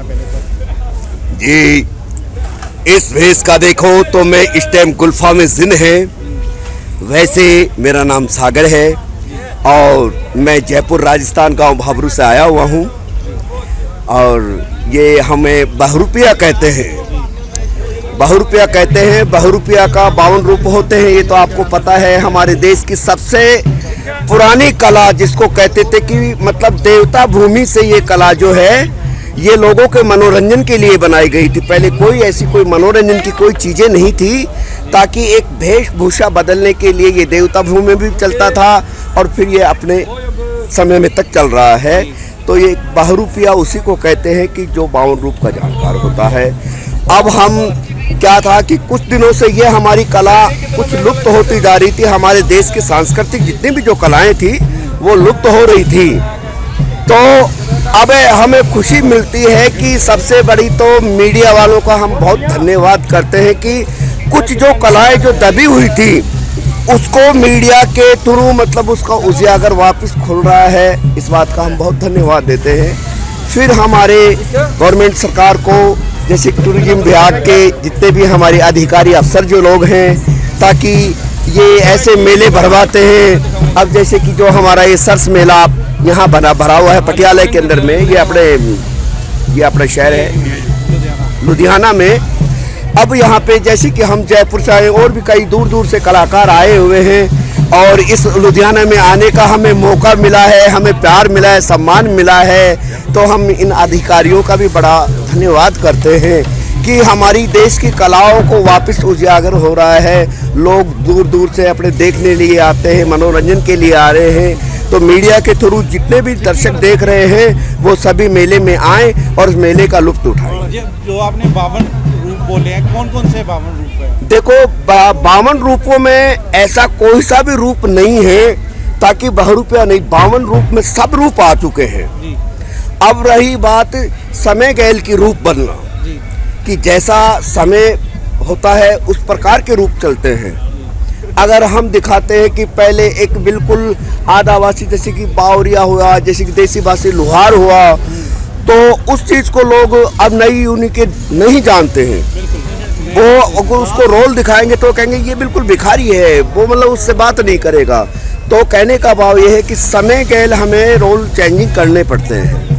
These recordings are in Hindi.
करना पहले तो। जी, इस भेष का देखो तो मैं इस टाइम गुल्फा में जिन है। वैसे मेरा नाम सागर है और मैं जयपुर राजस्थान गांव भाबरू से आया हुआ हूं और ये हमें बहुरुपिया कहते हैं। बहुरुपिया कहते हैं। बहुरुपिया का 52 रूप होते हैं, ये तो आपको पता है। हमारे देश की सबसे पुरानी कला जिसको कहते थे कि मतलब देवता भूमि से ये कला जो है ये लोगों के मनोरंजन के लिए बनाई गई थी। पहले कोई ऐसी कोई मनोरंजन की कोई चीज़ें नहीं थी, ताकि एक वेशभूषा बदलने के लिए ये देवता भूमि में भी चलता था और फिर ये अपने समय में तक चल रहा है। तो ये बहुरुपिया उसी को कहते हैं कि जो 52 रूप का जानकार होता है। अब हम क्या था कि कुछ दिनों से ये हमारी कला कुछ लुप्त होती जा रही थी। हमारे देश के सांस्कृतिक जितनी भी जो कलाएं थी वो लुप्त हो रही थी। तो अब हमें खुशी मिलती है कि सबसे बड़ी तो मीडिया वालों का हम बहुत धन्यवाद करते हैं कि कुछ जो कलाएं जो दबी हुई थी उसको मीडिया के थ्रू मतलब उसका उजागर वापस खुल रहा है। इस बात का हम बहुत धन्यवाद देते हैं। फिर हमारे गवर्नमेंट सरकार को, जैसे टूरिज्म विभाग के जितने भी हमारे अधिकारी अफसर जो लोग हैं, ताकि ये ऐसे मेले भरवाते हैं। अब जैसे कि जो हमारा ये सरस मेला यहाँ भरा हुआ है पटियाला के अंदर में, ये अपना शहर है लुधियाना में। अब यहाँ पे जैसे कि हम जयपुर से आए और भी कई दूर दूर से कलाकार आए हुए हैं और इस लुधियाना में आने का हमें मौका मिला है, हमें प्यार मिला है, सम्मान मिला है। तो हम इन अधिकारियों का भी बड़ा धन्यवाद करते हैं कि हमारी देश की कलाओं को वापस उजागर हो रहा है। लोग दूर दूर से अपने देखने लिए आते हैं, मनोरंजन के लिए आ रहे हैं। तो मीडिया के थ्रू जितने भी दर्शक देख रहे हैं वो सभी मेले में आए और उस मेले का लुत्फ उठाएं। जो आपने 52 रूप बोले हैं, कौन कौन से 52 रूप हैं? देखो 52 रूपों में ऐसा कोई सा भी रूप नहीं है ताकि बहुरुपिया नहीं, 52 रूप में सब रूप आ चुके हैं। अब रही बात समय गैल की रूप बनना, कि जैसा समय होता है उस प्रकार के रूप चलते हैं। अगर हम दिखाते हैं कि पहले एक बिल्कुल आदिवासी जैसे कि बावरिया हुआ, जैसे कि देसी भाषी लुहार हुआ, तो उस चीज़ को लोग अब नई यूनिक नहीं जानते हैं। वो उसको रोल दिखाएंगे तो कहेंगे ये बिल्कुल भिखारी है, वो मतलब उससे बात नहीं करेगा। तो कहने का भाव ये है कि समय गैल हमें रोल चेंजिंग करने पड़ते हैं।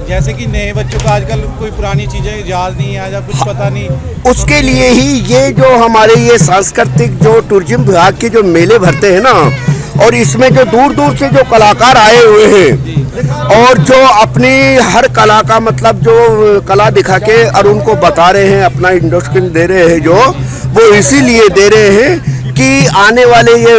जैसे कि नए बच्चों को आजकल कोई पुरानी चीजें याद नहीं है या कुछ पता नहीं, उसके लिए ही ये जो हमारे ये सांस्कृतिक जो टूरिज्म विभाग के जो मेले भरते हैं ना, और इसमें जो दूर दूर से जो कलाकार आए हुए हैं और जो अपनी हर कला का मतलब जो कला दिखा के और उनको बता रहे हैं, अपना इंडस्ट्री दे रहे हैं, जो वो इसीलिए दे रहे हैं कि आने वाले ये